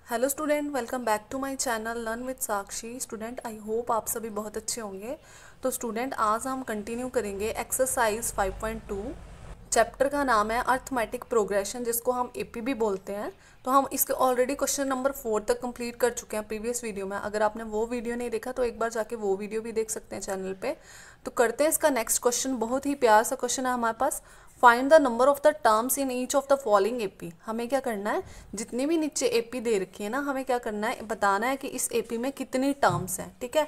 Hello student, welcome back to my channel learn with Sakshi. Student, I hope आप सभी बहुत अच्छे होंगे। तो स्टूडेंट, आज हम कंटिन्यू करेंगे एक्सरसाइज 5.2। चैप्टर का नाम है अर्थमेटिक प्रोग्रेशन, जिसको हम एपी भी बोलते हैं। तो हम इसके ऑलरेडी क्वेश्चन नंबर 4 तक कंप्लीट कर चुके हैं प्रीवियस वीडियो में। अगर आपने वो वीडियो नहीं देखा तो एक बार जाके वो वीडियो भी देख सकते हैं चैनल पे। तो करते हैं इसका नेक्स्ट क्वेश्चन। बहुत ही प्यारा सा क्वेश्चन है हमारे पास। Find the number of the terms in each of the following AP. हमें क्या करना है, जितनी भी नीचे एपी दे रखी है ना, हमें क्या करना है, बताना है कि इस एपी में कितनी टर्म्स हैं। ठीक है।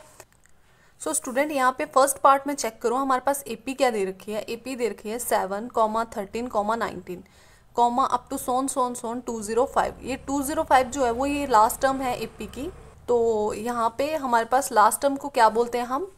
सो स्टूडेंट, यहाँ पे फर्स्ट पार्ट में चेक करो हमारे पास एपी क्या दे रखी है। एपी दे रखी है 7, 13, 19, कॉमा अप टू सोन 205। ये 205 जो है वो ये लास्ट टर्म है एपी की। तो यहाँ पे हमारे पास लास्ट टर्म को क्या बोलते हैं, हम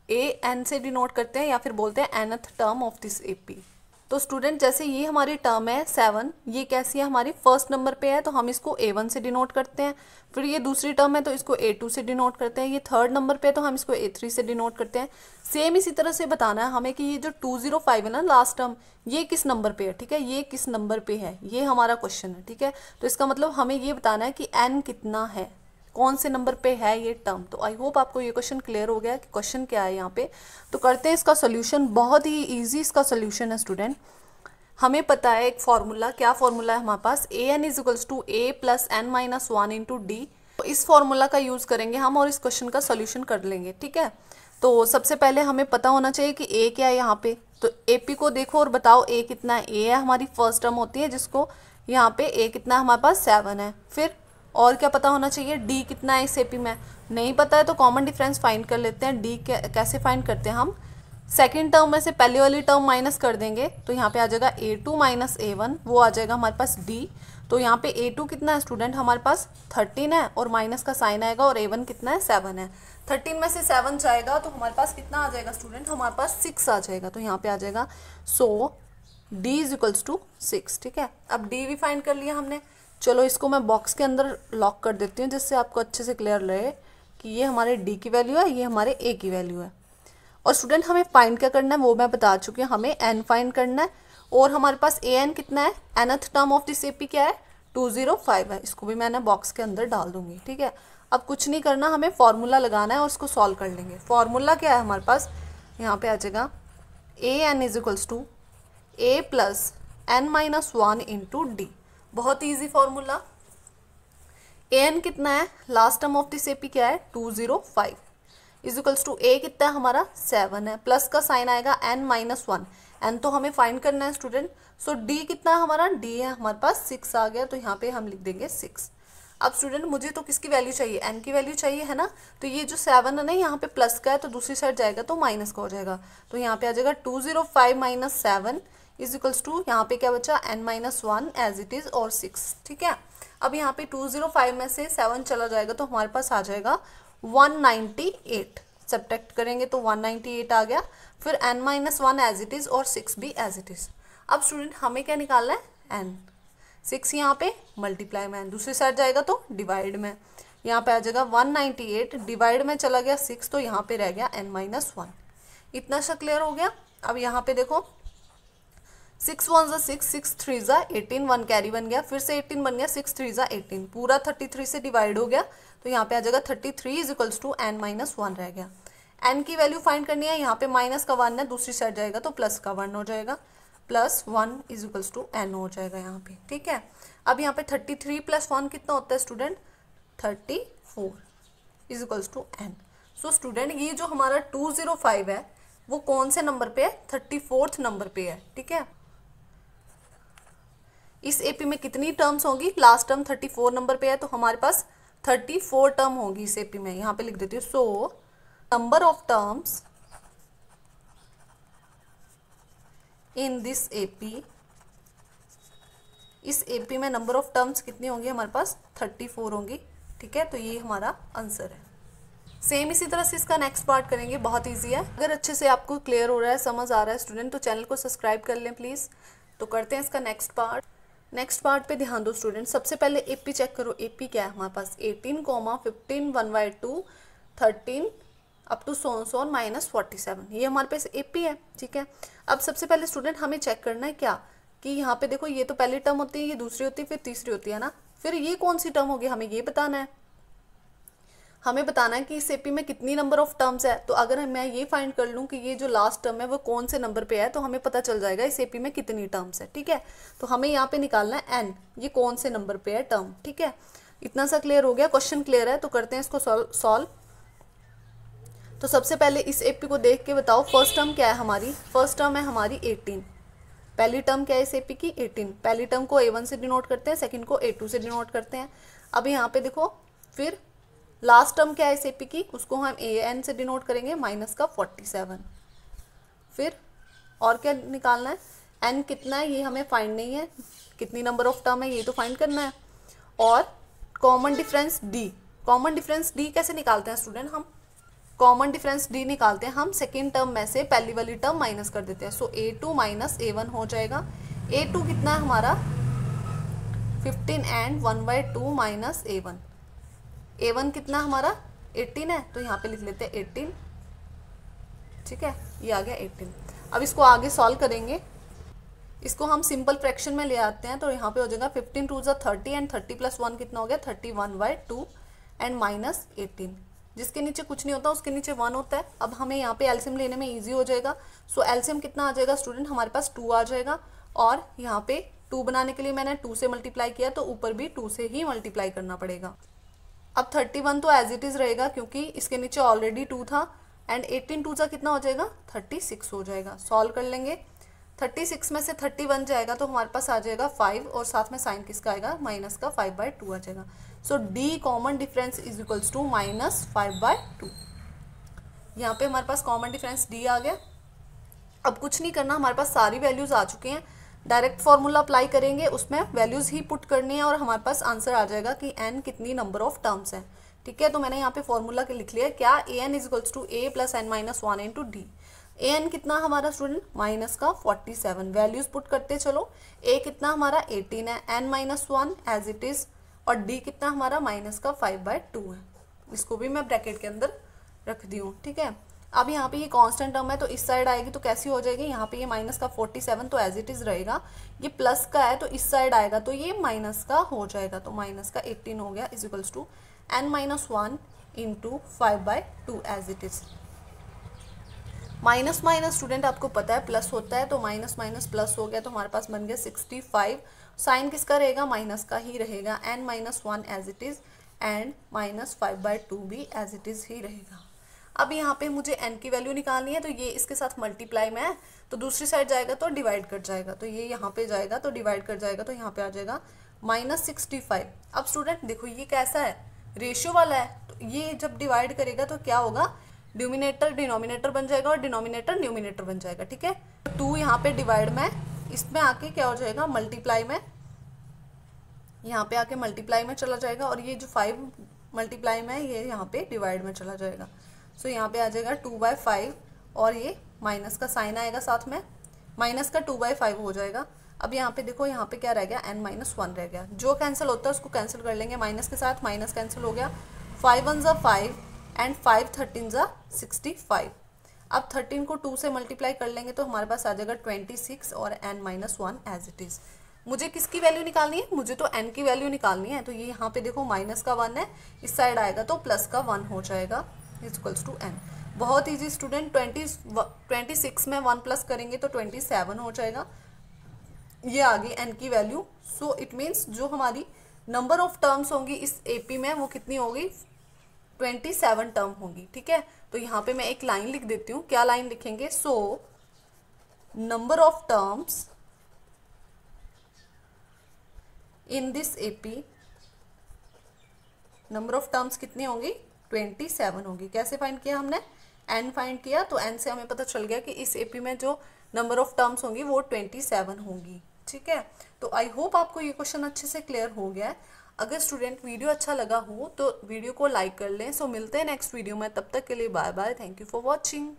ए एन से डिनोट करते हैं या फिर बोलते हैं nth term of this AP. तो स्टूडेंट, जैसे ये हमारी टर्म है 7, ये कैसी है, हमारी फर्स्ट नंबर पे है तो हम इसको A1 से डिनोट करते हैं। फिर ये दूसरी टर्म है तो इसको A2 से डिनोट करते हैं। ये थर्ड नंबर पे है तो हम इसको A3 से डिनोट करते हैं। सेम इसी तरह से बताना है हमें कि ये जो 205 है ना लास्ट टर्म, ये किस नंबर पे है। ठीक है, ये किस नंबर पे है, ये हमारा क्वेश्चन है। ठीक है, तो इसका मतलब हमें ये बताना है कि n कितना है, कौन से नंबर पे है ये टर्म। तो आई होप आपको ये क्वेश्चन क्लियर हो गया कि क्वेश्चन क्या है यहाँ पे। तो करते हैं इसका सोल्यूशन। बहुत ही इजी इसका सोल्यूशन है स्टूडेंट। हमें पता है एक फॉर्मूला, क्या फॉर्मूला है हमारे पास, A N is equals to A plus N minus 1 into D. तो इस फॉर्मूला का यूज करेंगे हम और इस क्वेश्चन का सोल्यूशन कर लेंगे। ठीक है, तो सबसे पहले हमें पता होना चाहिए कि ए क्या है यहाँ पे। तो एपी को देखो और बताओ ए कितना है। ए है हमारी फर्स्ट टर्म होती है, जिसको यहाँ पे ए कितना है हमारे पास 7 है। फिर और क्या पता होना चाहिए, डी कितना है इस एपी में। नहीं पता है तो कॉमन डिफरेंस फाइंड कर लेते हैं। डी कैसे फाइंड करते हैं हम, सेकेंड टर्म में से पहले वाली टर्म माइनस कर देंगे तो यहाँ पे आ जाएगा A2 माइनस A1, वो आ जाएगा हमारे पास D। तो यहाँ पे A2 कितना है स्टूडेंट, हमारे पास 13 है और माइनस का साइन आएगा, और A1 कितना है 7 है। 13 में से 7 जाएगा तो हमारे पास कितना आ जाएगा स्टूडेंट, हमारे पास 6 आ जाएगा। तो यहाँ पे आ जाएगा सो D इज इक्वल्स टू 6। ठीक है, अब D भी फाइंड कर लिया हमने। चलो इसको मैं बॉक्स के अंदर लॉक कर देती हूँ, जिससे आपको अच्छे से क्लियर रहे कि ये हमारे D की वैल्यू है, ये हमारे A की वैल्यू है। और स्टूडेंट, हमें फाइंड क्या करना है वो मैं बता चुकी हूँ, हमें n फाइंड करना है। और हमारे पास an कितना है, nth term of this AP क्या है, 205 है। इसको भी मैंने बॉक्स के अंदर डाल दूंगी। ठीक है, अब कुछ नहीं करना, हमें फॉर्मूला लगाना है और उसको सॉल्व कर लेंगे। फॉर्मूला क्या है हमारे पास, यहाँ पे आ जाएगा an is equals to A plus N minus 1 into D. बहुत ईजी फॉर्मूला। an कितना है, last term of this AP क्या है 205, इज इक्वल्स टू ए कितना है हमारा 7 है, प्लस का साइन आएगा n माइनस 1। n तो हमें फाइंड करना है स्टूडेंट। सो d कितना है हमारा, d है हमारे पास 6 आ गया, तो यहाँ पे हम लिख देंगे 6। अब स्टूडेंट, मुझे तो किसकी वैल्यू चाहिए, n की वैल्यू चाहिए है ना। तो ये जो 7 है ना, यहाँ पे प्लस का है तो दूसरी साइड जाएगा तो माइनस का हो जाएगा। तो यहाँ पे आ जाएगा 205 माइनस 7 इज इक्वल्स टू, यहाँ पे क्या बचा, n minus 1 as it is और 6। ठीक है, अब यहाँ पे 205 में से 7 चला जाएगा तो हमारे पास आ जाएगा 198। सब्ट्रैक्ट करेंगे तो 198 आ गया। फिर n minus 1 as it is और 6 भी एज इट इज। अब स्टूडेंट, हमें क्या निकालना है, n। 6 यहाँ पे मल्टीप्लाई में, दूसरी साइड जाएगा तो डिवाइड में। यहाँ पे आ जाएगा 198, डिवाइड में चला गया 6 तो यहाँ पे रह गया n माइनस 1। इतना सा क्लियर हो गया। अब यहाँ पे देखो 6 1 ज़ा 6, 6 3 ज़ा 18, 1 कैरी बन गया, फिर से 18 बन गया, 6 3 ज़ा 18, पूरा 33 से डिवाइड हो गया। तो यहाँ पे आ जाएगा 33 is equals to n minus 1 रह गया। n की वैल्यू फाइंड करनी है, यहाँ पे माइनस का 1 है, दूसरी साइड जाएगा तो प्लस का 1 हो जाएगा, plus 1 is equals to n हो जाएगा यहाँ पे। ठीक है, अब यहाँ पे 33 प्लस 1 कितना होता है student, 34 is equals to n। So student, ये जो हमारा 205 है वो कौन से नंबर पे है, 34th नंबर पे है। ठीक है, इस एपी में कितनी टर्म्स होंगी, लास्ट टर्म 34 नंबर पे है तो हमारे पास 34 टर्म होगी इस एपी में। यहाँ पे लिख देती हूँ, so number of terms in this AP, इस एपी में नंबर ऑफ टर्म्स कितनी होंगी हमारे पास, 34 होंगी। ठीक है, तो ये हमारा आंसर है। सेम इसी तरह से इसका नेक्स्ट पार्ट करेंगे, बहुत ईजी है। अगर अच्छे से आपको क्लियर हो रहा है, समझ आ रहा है स्टूडेंट, तो चैनल को सब्सक्राइब कर लें प्लीज़। तो करते हैं इसका नेक्स्ट पार्ट। नेक्स्ट पार्ट पे ध्यान दो स्टूडेंट। सबसे पहले एपी चेक करो, एपी क्या है हमारे पास, 18, 15, 1/2, 13 अप टू सोन माइनस 47, ये हमारे पास एपी है। ठीक है, अब सबसे पहले स्टूडेंट हमें चेक करना है क्या, कि यहाँ पे देखो ये तो पहली टर्म होती है, ये दूसरी होती है, फिर तीसरी होती है ना। फिर ये कौन सी टर्म होगी, हमें ये बताना है। हमें बताना है कि इस एपी में कितनी नंबर ऑफ टर्म्स है। तो अगर मैं ये फाइंड कर लूँ कि ये जो लास्ट टर्म है वो कौन से नंबर पे है, तो हमें पता चल जाएगा इस एपी में कितनी टर्म्स है। ठीक है, तो हमें यहाँ पे निकालना है एन, ये कौन से नंबर पे है टर्म। ठीक है, इतना सा क्लियर हो गया, क्वेश्चन क्लियर है। तो करते हैं इसको सॉल्व। तो सबसे पहले इस एपी को देख के बताओ फर्स्ट टर्म क्या है हमारी। फर्स्ट टर्म है हमारी 18। पहली टर्म क्या है इस एपी की, 18। पहली टर्म को A1 से डिनोट करते हैं, सेकंड को A2 से डिनोट करते हैं। अब यहाँ पे देखो फिर लास्ट टर्म क्या है इस एपी की, उसको हम AN से डिनोट करेंगे, माइनस का 47। फिर और क्या निकालना है, n कितना है ये हमें फाइंड नहीं है, कितनी नंबर ऑफ टर्म है ये तो फाइंड करना है। और common difference d, common difference d कैसे निकालते हैं स्टूडेंट, हम कॉमन डिफरेंस d निकालते हैं हम सेकेंड टर्म में से पहली वाली टर्म माइनस कर देते हैं। सो A2 माइनस A1 हो जाएगा। A2 कितना है हमारा 15 एंड 1/2 माइनस A1। A1 कितना हमारा 18 है, तो यहाँ पे लिख लेते हैं 18। ठीक है, ये आ गया 18। अब इसको आगे सॉल्व करेंगे, इसको हम सिंपल फ्रैक्शन में ले आते हैं। तो यहाँ पे हो जाएगा 15 2 30 एंड 30 + 1 कितना हो गया 31/2 एंड माइनस 18। जिसके नीचे कुछ नहीं होता उसके नीचे 1 होता है। अब हमें यहाँ पे एलसीएम लेने में इजी हो जाएगा। सो एलसीएम कितना आ जाएगा स्टूडेंट, हमारे पास 2 आ जाएगा। और यहाँ पे 2 बनाने के लिए मैंने 2 से मल्टीप्लाई किया, तो ऊपर भी 2 से ही मल्टीप्लाई करना पड़ेगा। अब 31 तो एज इट इज रहेगा क्योंकि इसके नीचे ऑलरेडी 2 था। एंड 18 2 कितना हो जाएगा 36 हो जाएगा। सॉल्व कर लेंगे, 36 में से 31 जाएगा तो हमारे पास आ जाएगा 5 और साथ में साइन किसका आएगा माइनस का 5/2 आ जाएगा। So D common difference is equals to minus 5/2। यहाँ पे हमारे पास कॉमन डिफरेंस डी आ गया। अब कुछ नहीं करना, हमारे पास सारी वैल्यूज आ चुकी हैं। डायरेक्ट फॉर्मूला अप्लाई करेंगे, उसमें वैल्यूज ही पुट करनी है और हमारे पास आंसर आ जाएगा कि एन कितनी नंबर ऑफ टर्म्स है। ठीक है, तो मैंने यहाँ पे फॉर्मूला के लिख लिया क्या, A N is equals to A plus N minus 1 into D. A N कितना हमारा स्टूडेंट माइनस का 47, वैल्यूज पुट करते चलो। ए कितना हमारा 18 है, N minus 1 as it is, और डी कितना हमारा माइनस का 5/2 है। इसको भी मैं ब्रैकेट के अंदर रख दी हूँ। ठीक है, अब यहाँ पे ये कांस्टेंट टर्म है तो इस साइड आएगी तो कैसी हो जाएगी, यहाँ पे ये माइनस का 47 तो एज इट इज रहेगा। ये प्लस का है तो इस साइड आएगा तो ये माइनस का हो जाएगा, तो माइनस का 18 हो गया is equals to N minus 1 into 5/2 as it is. Minus minus student आपको पता है प्लस होता है, तो माइनस माइनस प्लस हो गया तो हमारे पास बन गया 65। साइन किसका रहेगा, माइनस का ही रहेगा। N minus 1 as it is and minus 5/2 भी एज इट इज ही रहेगा। अब यहाँ पे मुझे n की वैल्यू निकालनी है, तो ये इसके साथ मल्टीप्लाई में है तो दूसरी साइड जाएगा तो डिवाइड कर जाएगा, तो ये यहाँ पे जाएगा तो डिवाइड कर जाएगा, तो यहाँ पे आ जाएगा माइनस 65। अब स्टूडेंट देखो ये कैसा है, रेशियो वाला है, तो ये जब डिवाइड करेगा तो क्या होगा, न्यूमिनेटर डिनोमिनेटर बन जाएगा और डिनोमिनेटर न्यूमिनेटर बन जाएगा। ठीक है, 2 यहाँ पे डिवाइड में, इसमें आके क्या हो जाएगा मल्टीप्लाई में, यहाँ पे आके मल्टीप्लाई में चला जाएगा, और ये जो 5 मल्टीप्लाई में ये यहाँ पे डिवाइड में चला जाएगा। सो यहाँ पे आ जाएगा 2/5 और ये माइनस का साइन आएगा साथ में, माइनस का 2/5 हो जाएगा। अब यहाँ पे देखो यहाँ पे क्या रह गया, n माइनस 1 रह गया। जो कैंसिल होता है उसको कैंसिल कर लेंगे, माइनस के साथ माइनस कैंसिल हो गया। 5 1 ज़ा 5 एंड 5 13 ज़ा 65। अब 13 को 2 से मल्टीप्लाई कर लेंगे तो हमारे पास आ जाएगा 26 और n minus 1 as it is. मुझे किसकी वैल्यू निकालनी है, मुझे तो n की वैल्यू निकालनी है। तो ये यहाँ पे देखो माइनस का 1 है, इस साइड आएगा तो प्लस का 1 हो जाएगा इक्वल्स टू n। बहुत इजी स्टूडेंट, 26 में 1 प्लस करेंगे तो 27 हो जाएगा। ये आ गई n की वैल्यू। सो इट मीन्स जो हमारी नंबर ऑफ टर्म्स होंगी इस एपी में वो कितनी होगी, 27 टर्म होगी। ठीक है, तो यहाँ पे मैं एक लाइन लिख देती हूँ। क्या लाइन लिखेंगे, so number of terms in this AP, number of terms कितनी होंगी 27 होगी। कैसे फाइंड किया हमने, n फाइंड किया, तो n से हमें पता चल गया कि इस एपी में जो नंबर ऑफ टर्म्स होंगी वो 27 होंगी। ठीक है, तो आई होप आपको ये क्वेश्चन अच्छे से क्लियर हो गया है। अगर स्टूडेंट वीडियो अच्छा लगा हो तो वीडियो को लाइक कर लें। सो मिलते हैं नेक्स्ट वीडियो में, तब तक के लिए bye bye, thank you for watching.